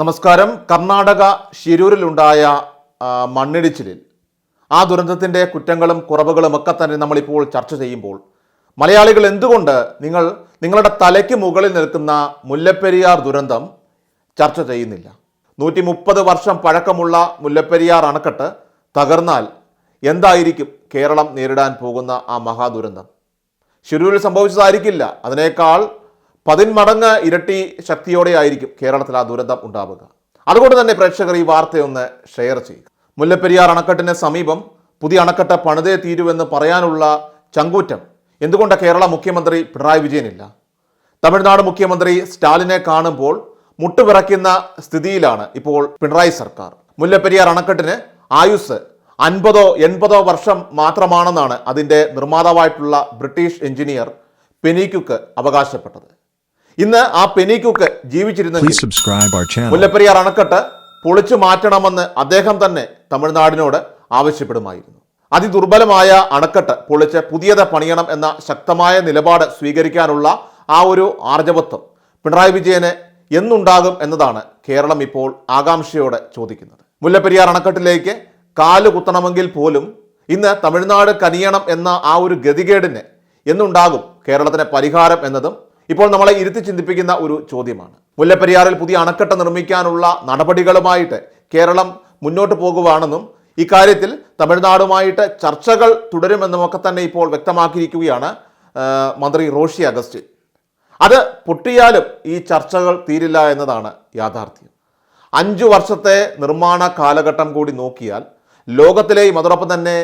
നമസ്കാരം. കർണാടക ഷിരൂരിലുണ്ടായ മണ്ണിടിച്ചിലിൽ ആ ദുരന്തത്തിൻ്റെ കുറ്റങ്ങളും കുറവുകളും ഒക്കെ തന്നെ നമ്മളിപ്പോൾ ചർച്ച ചെയ്യുമ്പോൾ മലയാളികൾ എന്തുകൊണ്ട് നിങ്ങളുടെ തലയ്ക്ക് മുകളിൽ നിൽക്കുന്ന മുല്ലപ്പെരിയാർ ദുരന്തം ചർച്ച ചെയ്യുന്നില്ല? 130 വർഷം പഴക്കമുള്ള മുല്ലപ്പെരിയാർ അണക്കെട്ട് തകർന്നാൽ എന്തായിരിക്കും കേരളം നേരിടാൻ പോകുന്ന ആ മഹാദുരന്തം? ഷിരൂരിൽ സംഭവിച്ചതായിരിക്കില്ല, അതിനേക്കാൾ 10 മടങ്ങ് ഇരട്ടി ശക്തിയോടെ ആയിരിക്കും കേരളത്തിൽ ആ ദുരന്തം ഉണ്ടാവുക. അതുകൊണ്ട് തന്നെ പ്രേക്ഷകർ ഈ വാർത്തയൊന്ന് ഷെയർ ചെയ്യുക. മുല്ലപ്പെരിയാർ അണക്കെട്ടിന് സമീപം പുതിയ അണക്കെട്ട് പണിതേ തീരുവെന്ന് പറയാനുള്ള ചങ്കൂറ്റം എന്തുകൊണ്ട് കേരള മുഖ്യമന്ത്രി പിണറായി വിജയനില്ല? തമിഴ്നാട് മുഖ്യമന്ത്രി സ്റ്റാലിനെ കാണുമ്പോൾ മുട്ടുവിറയ്ക്കുന്ന സ്ഥിതിയിലാണ് ഇപ്പോൾ പിണറായി സർക്കാർ. മുല്ലപ്പെരിയാർ അണക്കെട്ടിന് ആയുസ് 50-80 വർഷം മാത്രമാണെന്നാണ് അതിൻ്റെ നിർമ്മാതാവായിട്ടുള്ള ബ്രിട്ടീഷ് എഞ്ചിനീയർ പെനിക്യുക്ക് അവകാശപ്പെട്ടത്. ഇന്ന് ആ പെനിക്യുക്ക് ജീവിച്ചിരുന്നെങ്കിൽ മുല്ലപ്പെരിയാർ അണക്കെട്ട് പൊളിച്ചു മാറ്റണമെന്ന് അദ്ദേഹം തന്നെ തമിഴ്നാടിനോട് ആവശ്യപ്പെടുമായിരുന്നു. അതിദുർബലമായ അണക്കെട്ട് പൊളിച്ച് പുതിയത് പണിയണം എന്ന ശക്തമായ നിലപാട് സ്വീകരിക്കാനുള്ള ആ ഒരു ആർജവത്വം പിണറായി വിജയന് എന്നുണ്ടാകും എന്നതാണ് കേരളം ഇപ്പോൾ ആകാംക്ഷയോടെ ചോദിക്കുന്നത്. മുല്ലപ്പെരിയാർ അണക്കെട്ടിലേക്ക് കാല് കുത്തണമെങ്കിൽ പോലും ഇന്ന് തമിഴ്നാട് കനിയണം എന്ന ആ ഒരു ഗതികേടിന് എന്നുണ്ടാകും കേരളത്തിന് പരിഹാരം എന്നതും ഇപ്പോൾ നമ്മളെ ഇരുത്തി ചിന്തിപ്പിക്കുന്ന ഒരു ചോദ്യമാണ്. മുല്ലപ്പെരിയാറിൽ പുതിയ അണക്കെട്ട് നിർമ്മിക്കാനുള്ള നടപടികളുമായിട്ട് കേരളം മുന്നോട്ട് പോകുവാണെന്നും ഇക്കാര്യത്തിൽ തമിഴ്നാടുമായിട്ട് ചർച്ചകൾ തുടരുമെന്നുമൊക്കെ തന്നെ ഇപ്പോൾ വ്യക്തമാക്കിയിരിക്കുകയാണ് മന്ത്രി റോഷി അഗസ്റ്റിൻ. അത് പൊട്ടിയാലും ഈ ചർച്ചകൾ തീരില്ല എന്നതാണ് യാഥാർത്ഥ്യം. 5 വർഷത്തെ നിർമ്മാണ കാലഘട്ടം കൂടി നോക്കിയാൽ ലോകത്തിലെയും അതോടൊപ്പം തന്നെ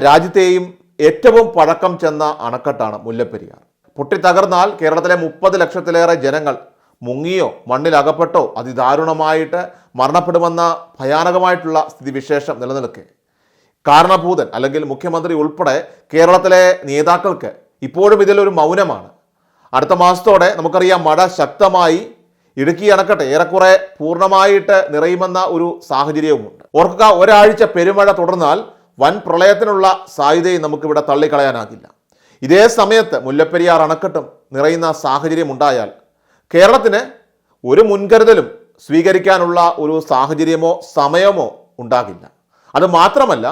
രാജ്യത്തെയും ഏറ്റവും പഴക്കം ചെന്ന അണക്കെട്ടാണ് മുല്ലപ്പെരിയാർ. പൊട്ടിത്തകർന്നാൽ കേരളത്തിലെ 30 ലക്ഷത്തിലേറെ ജനങ്ങൾ മുങ്ങിയോ മണ്ണിലകപ്പെട്ടോ അതിദാരുണമായിട്ട് മരണപ്പെടുമെന്ന ഭയാനകമായിട്ടുള്ള സ്ഥിതിവിശേഷം നിലനിൽക്കെ കാരണഭൂതൻ അല്ലെങ്കിൽ മുഖ്യമന്ത്രി ഉൾപ്പെടെ കേരളത്തിലെ നേതാക്കൾക്ക് ഇപ്പോഴും ഇതിലൊരു മൗനമാണ്. അടുത്ത മാസത്തോടെ നമുക്കറിയാം മഴ ശക്തമായി ഇടുക്കി അണക്കെട്ട് ഏറെക്കുറെ പൂർണ്ണമായിട്ട് നിറയുമെന്ന ഒരു സാഹചര്യവുമുണ്ട്. ഓർക്കുക, ഒരാഴ്ച പെരുമഴ തുടർന്നാൽ വൻ പ്രളയത്തിനുള്ള സാധ്യതയും നമുക്കിവിടെ തള്ളിക്കളയാനാകില്ല. ഇതേ സമയത്ത് മുല്ലപ്പെരിയാർ അണക്കെട്ടും നിറയുന്ന സാഹചര്യം ഉണ്ടായാൽ കേരളത്തിന് ഒരു മുൻകരുതലും സ്വീകരിക്കാനുള്ള ഒരു സാഹചര്യമോ സമയമോ ഉണ്ടാകില്ല. അത് മാത്രമല്ല,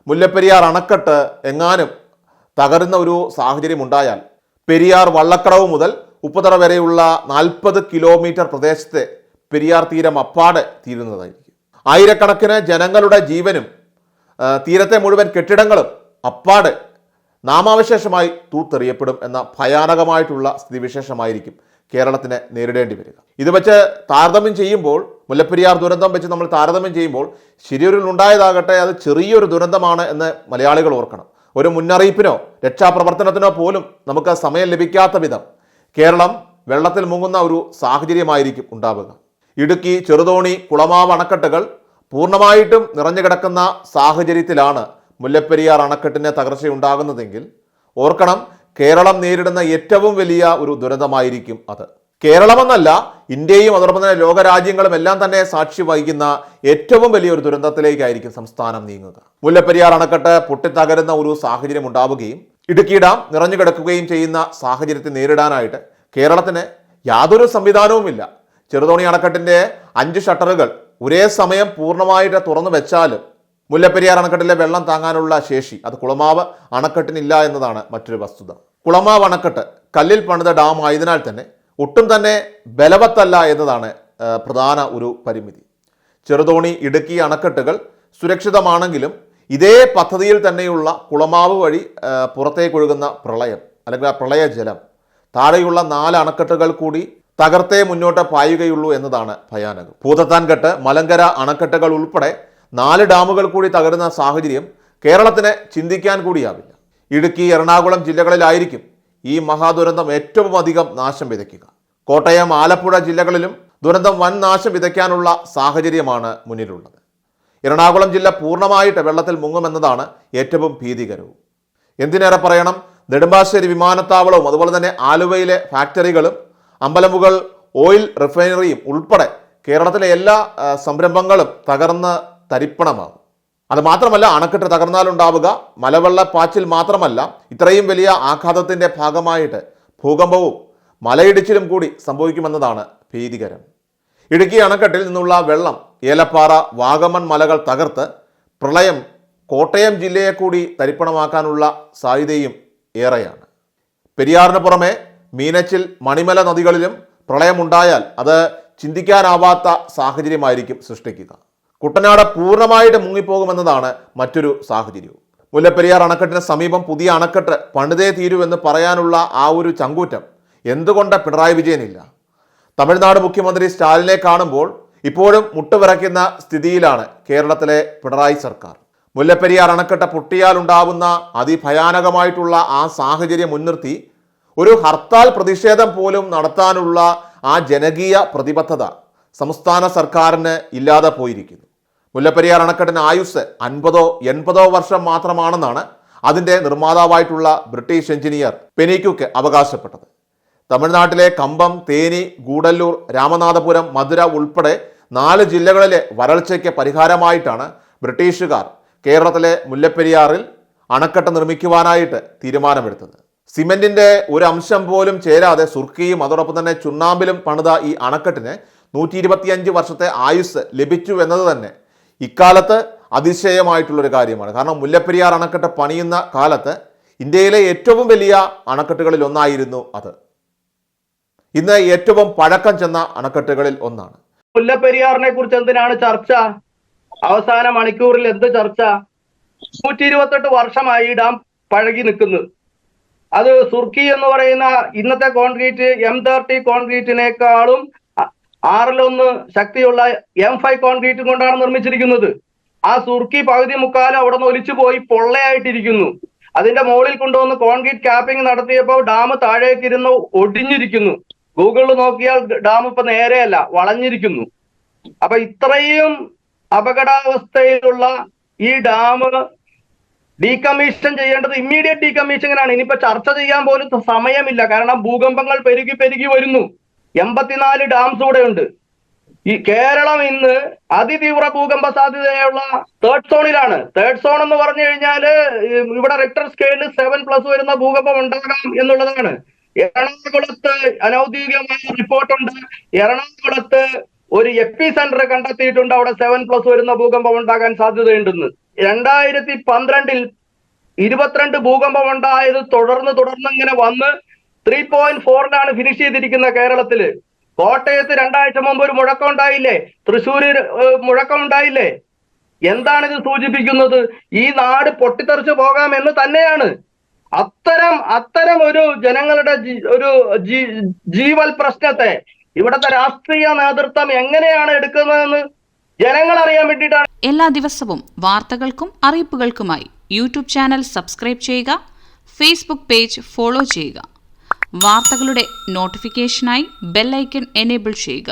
മുല്ലപ്പെരിയാർ അണക്കെട്ട് എങ്ങാനും തകരുന്ന ഒരു സാഹചര്യം ഉണ്ടായാൽ പെരിയാർ വള്ളക്കടവ് മുതൽ ഉപ്പുതറ വരെയുള്ള 40 കിലോമീറ്റർ പ്രദേശത്തെ പെരിയാർ തീരം അപ്പാടെ തീരുന്നതായിരിക്കും. ആയിരക്കണക്കിന് ജനങ്ങളുടെ ജീവനും തീരത്തെ മുഴുവൻ കെട്ടിടങ്ങളും അപ്പാടെ നാമാവശേഷമായി തൂത്തെറിയപ്പെടും എന്ന ഭയാനകമായിട്ടുള്ള സ്ഥിതിവിശേഷമായിരിക്കും കേരളത്തിന് നേരിടേണ്ടി വരിക. ഇത് വെച്ച് താരതമ്യം ചെയ്യുമ്പോൾ, മുല്ലപ്പെരിയാർ ദുരന്തം വെച്ച് നമ്മൾ താരതമ്യം ചെയ്യുമ്പോൾ ഷിരൂരിൽ ഉണ്ടായതാകട്ടെ അത് ചെറിയൊരു ദുരന്തമാണ് എന്ന് മലയാളികൾ ഓർക്കണം. ഒരു മുന്നറിയിപ്പിനോ രക്ഷാപ്രവർത്തനത്തിനോ പോലും നമുക്ക് സമയം ലഭിക്കാത്ത വിധം കേരളം വെള്ളത്തിൽ മുങ്ങുന്ന ഒരു സാഹചര്യമായിരിക്കും ഉണ്ടാവുക. ഇടുക്കി, ചെറുതോണി, കുളമാവ് അണക്കെട്ടുകൾ പൂർണ്ണമായിട്ടും നിറഞ്ഞു കിടക്കുന്ന സാഹചര്യത്തിലാണ് മുല്ലപ്പെരിയാർ അണക്കെട്ടിന് തകർച്ചയുണ്ടാകുന്നതെങ്കിൽ ഓർക്കണം, കേരളം നേരിടുന്ന ഏറ്റവും വലിയ ഒരു ദുരന്തമായിരിക്കും അത്. കേരളമെന്നല്ല, ഇന്ത്യയും അതോടൊപ്പം തന്നെ ലോകരാജ്യങ്ങളും എല്ലാം തന്നെ സാക്ഷി വഹിക്കുന്ന ഏറ്റവും വലിയൊരു ദുരന്തത്തിലേക്കായിരിക്കും സംസ്ഥാനം നീങ്ങുക. മുല്ലപ്പെരിയാർ അണക്കെട്ട് പൊട്ടിത്തകരുന്ന ഒരു സാഹചര്യം ഉണ്ടാവുകയും ഇടുക്കി ഡാം നിറഞ്ഞു കിടക്കുകയും ചെയ്യുന്ന സാഹചര്യത്തെ നേരിടാനായിട്ട് കേരളത്തിന് യാതൊരു സംവിധാനവുമില്ല. ചെറുതോണി അണക്കെട്ടിൻ്റെ 5 ഷട്ടറുകൾ ഒരേ സമയം പൂർണ്ണമായിട്ട് തുറന്നു വെച്ചാലും മുല്ലപ്പെരിയാർ അണക്കെട്ടിലെ വെള്ളം താങ്ങാനുള്ള ശേഷി അത് കുളമാവ് അണക്കെട്ടിനില്ല എന്നതാണ് മറ്റൊരു വസ്തുത. കുളമാവ് അണക്കെട്ട് കല്ലിൽ പണിത ഡാം ആയതിനാൽ തന്നെ ഒട്ടും തന്നെ ബലവത്തല്ല എന്നതാണ് പ്രധാന ഒരു പരിമിതി. ചെറുതോണി, ഇടുക്കി അണക്കെട്ടുകൾ സുരക്ഷിതമാണെങ്കിലും ഇതേ പദ്ധതിയിൽ തന്നെയുള്ള കുളമാവ് വഴി പുറത്തേക്കൊഴുകുന്ന പ്രളയം അല്ലെങ്കിൽ ആ പ്രളയജലം താഴെയുള്ള 4 അണക്കെട്ടുകൾ കൂടി തകർത്തേ മുന്നോട്ട് പായുകയുള്ളൂ എന്നതാണ് ഭയാനകം. ഭൂതത്താൻകെട്ട്, മലങ്കര അണക്കെട്ടുകൾ ഉൾപ്പെടെ 4 ഡാമുകൾ കൂടി തകരുന്ന സാഹചര്യം കേരളത്തിന് ചിന്തിക്കാൻ കൂടിയാവില്ല. ഇടുക്കി, എറണാകുളം ജില്ലകളിലായിരിക്കും ഈ മഹാദുരന്തം ഏറ്റവും അധികം നാശം വിതയ്ക്കുക. കോട്ടയം, ആലപ്പുഴ ജില്ലകളിലും ദുരന്തം വൻ നാശം വിതയ്ക്കാനുള്ള സാഹചര്യമാണ് മുന്നിലുള്ളത്. എറണാകുളം ജില്ല പൂർണ്ണമായിട്ട് വെള്ളത്തിൽ മുങ്ങുമെന്നതാണ് ഏറ്റവും ഭീതികരവും. എന്തിനേറെ പറയണം, നെടുമ്പാശ്ശേരി വിമാനത്താവളവും അതുപോലെ തന്നെ ആലുവയിലെ ഫാക്ടറികളും അമ്പലമുകൾ ഓയിൽ റിഫൈനറിയും ഉൾപ്പെടെ കേരളത്തിലെ എല്ലാ സംരംഭങ്ങളും തകർന്ന് തരിപ്പണമാകും. അതുമാത്രമല്ല, അണക്കെട്ട് തകർന്നാലുണ്ടാവുക മലവെള്ളപ്പാച്ചിൽ മാത്രമല്ല, ഇത്രയും വലിയ ആഘാതത്തിൻ്റെ ഭാഗമായിട്ട് ഭൂകമ്പവും മലയിടിച്ചിലും കൂടി സംഭവിക്കുമെന്നതാണ് ഭീതികരം. ഇടുക്കി അണക്കെട്ടിൽ നിന്നുള്ള വെള്ളം ഏലപ്പാറ വാഗമൺ മലകൾ തകർത്ത് പ്രളയം കോട്ടയം ജില്ലയെ കൂടി തരിപ്പണമാക്കാനുള്ള സാധ്യതയും ഏറെയാണ്. പെരിയാറിന് പുറമെ മീനച്ചിൽ മണിമല നദികളിലും പ്രളയമുണ്ടായാൽ അത് ചിന്തിക്കാനാവാത്ത സാഹചര്യമായിരിക്കും സൃഷ്ടിക്കുക. കുട്ടനാട് പൂർണ്ണമായിട്ട് മുങ്ങിപ്പോകുമെന്നതാണ് മറ്റൊരു സാഹചര്യവും. മുല്ലപ്പെരിയാർ അണക്കെട്ടിന് സമീപം പുതിയ അണക്കെട്ട് പണിതേ തീരുവെന്ന് പറയാനുള്ള ആ ഒരു ചങ്കൂറ്റം എന്തുകൊണ്ട് പിണറായി വിജയനില്ല? തമിഴ്നാട് മുഖ്യമന്ത്രി സ്റ്റാലിനെ കാണുമ്പോൾ ഇപ്പോഴും മുട്ടുവിറയ്ക്കുന്ന സ്ഥിതിയിലാണ് കേരളത്തിലെ പിണറായി സർക്കാർ. മുല്ലപ്പെരിയാർ അണക്കെട്ട് പൊട്ടിയാലുണ്ടാവുന്ന അതിഭയാനകമായിട്ടുള്ള ആ സാഹചര്യം മുൻനിർത്തി ഒരു ഹർത്താൽ പ്രതിഷേധം പോലും നടത്താനുള്ള ആ ജനകീയ പ്രതിബദ്ധത സംസ്ഥാന സർക്കാരിന് ഇല്ലാതെ പോയിരിക്കുന്നു. മുല്ലപ്പെരിയാർ അണക്കെട്ടിന് ആയുസ് 50-80 വർഷം മാത്രമാണെന്നാണ് അതിൻ്റെ നിർമ്മാതാവായിട്ടുള്ള ബ്രിട്ടീഷ് എഞ്ചിനീയർ പെനിക്യുക്ക് അവകാശപ്പെട്ടത്. തമിഴ്നാട്ടിലെ കമ്പം, തേനി, ഗൂഡല്ലൂർ, രാമനാഥപുരം, മധുര ഉൾപ്പെടെ 4 ജില്ലകളിലെ വരൾച്ചയ്ക്ക് പരിഹാരമായിട്ടാണ് ബ്രിട്ടീഷുകാർ കേരളത്തിലെ മുല്ലപ്പെരിയാറിൽ അണക്കെട്ട് നിർമ്മിക്കുവാനായിട്ട് തീരുമാനമെടുത്തത്. സിമെന്റിന്റെ ഒരു അംശം പോലും ചേരാതെ സുർക്കിയും അതോടൊപ്പം തന്നെ ചുണ്ണാമ്പിലും പണിത ഈ അണക്കെട്ടിന് 125 വർഷത്തെ ആയുസ് ലഭിച്ചു എന്നത് തന്നെ ഇക്കാലത്ത് അതിശയമായിട്ടുള്ളൊരു കാര്യമാണ്. കാരണം മുല്ലപ്പെരിയാർ അണക്കെട്ട് പണിയുന്ന കാലത്ത് ഇന്ത്യയിലെ ഏറ്റവും വലിയ അണക്കെട്ടുകളിൽ ഒന്നായിരുന്നു അത്. ഇന്ന് ഏറ്റവും പഴക്കം ചെന്ന അണക്കെട്ടുകളിൽ ഒന്നാണ്. മുല്ലപ്പെരിയാറിനെ കുറിച്ച് എന്തിനാണ് ചർച്ച? അവസാന മണിക്കൂറിൽ എന്ത് ചർച്ച? 128 വർഷമായി ഡാം പഴകി നിൽക്കുന്നു. അത് സുർക്കി എന്ന് പറയുന്ന ഇന്നത്തെ കോൺക്രീറ്റ് M30 കോൺക്രീറ്റിനേക്കാളും 6-1 ശക്തിയുള്ള M5 കോൺക്രീറ്റ് കൊണ്ടാണ് നിർമ്മിച്ചിരിക്കുന്നത്. ആ സുർക്കി പകുതി മുക്കാലും അവിടെ നിന്ന് ഒലിച്ചു പോയി പൊള്ളയായിട്ടിരിക്കുന്നു. അതിന്റെ മുകളിൽ കൊണ്ടുവന്ന് കോൺക്രീറ്റ് ക്യാപ്പിംഗ് നടത്തിയപ്പോൾ ഡാം താഴേക്കിരുന്ന് ഒടിഞ്ഞിരിക്കുന്നു. ഗൂഗിളിൽ നോക്കിയാൽ ഡാം ഇപ്പൊ നേരെയല്ല, വളഞ്ഞിരിക്കുന്നു. അപ്പൊ ഇത്രയും അപകടാവസ്ഥയിലുള്ള ഈ ഡാം ഡീകമ്മീഷൻ ചെയ്യേണ്ടത് ഇമ്മീഡിയറ്റ് ഡീകമ്മീഷനാണ്. ഇനിയിപ്പോ ചർച്ച ചെയ്യാൻ പോലും സമയമില്ല. കാരണം ഭൂകമ്പങ്ങൾ പെരുകി പെരുകി വരുന്നു. 84 ഡാംസ് കൂടെ ഉണ്ട്. ഈ കേരളം ഇന്ന് അതിതീവ്ര ഭൂകമ്പ സാധ്യതയുള്ള 3rd സോണിലാണ്. 3rd സോൺ എന്ന് പറഞ്ഞു കഴിഞ്ഞാല് ഇവിടെ റിക്ടർ സ്കെയിലിൽ 7+ വരുന്ന ഭൂകമ്പം ഉണ്ടാകാം എന്നുള്ളതാണ്. എറണാകുളത്ത് അനൌദ്യോഗികമായ റിപ്പോർട്ടുണ്ട്. എറണാകുളത്ത് ഒരു എപ്പി സെന്റർ കണ്ടെത്തിയിട്ടുണ്ട്. അവിടെ 7+ വരുന്ന ഭൂകമ്പം ഉണ്ടാകാൻ സാധ്യതയുണ്ടെന്ന്. 2012 22 ഭൂകമ്പം ഉണ്ടായത് തുടർന്ന് ഇങ്ങനെ വന്ന് 3.4 ഫിനിഷ് ചെയ്തിരിക്കുന്ന കേരളത്തില്. കോട്ടയത്ത് 2 ആഴ്ച മുമ്പ് ഒരു മുഴക്കം ഉണ്ടായില്ലേ? തൃശ്ശൂര് മുഴക്കം ഉണ്ടായില്ലേ? എന്താണിത് സൂചിപ്പിക്കുന്നത്? ഈ നാട് പൊട്ടിത്തെറിച്ചു പോകാം എന്ന് തന്നെയാണ്. അത്തരം ഒരു ജനങ്ങളുടെ ഒരു ജീവൽ പ്രശ്നത്തെ ഇവിടുത്തെ രാഷ്ട്രീയ നേതൃത്വം എങ്ങനെയാണ് എടുക്കുന്നതെന്ന് ജനങ്ങൾ അറിയാൻ വേണ്ടിയിട്ടാണ്. എല്ലാ ദിവസവും വാർത്തകൾക്കും അറിയിപ്പുകൾക്കുമായി യൂട്യൂബ് ചാനൽ സബ്സ്ക്രൈബ് ചെയ്യുക, ഫേസ്ബുക്ക് പേജ് ഫോളോ ചെയ്യുക. വാർത്തകളുടെ നോട്ടിഫിക്കേഷനായി ബെൽ ഐക്കൺ എനേബിൾ ചെയ്യുക.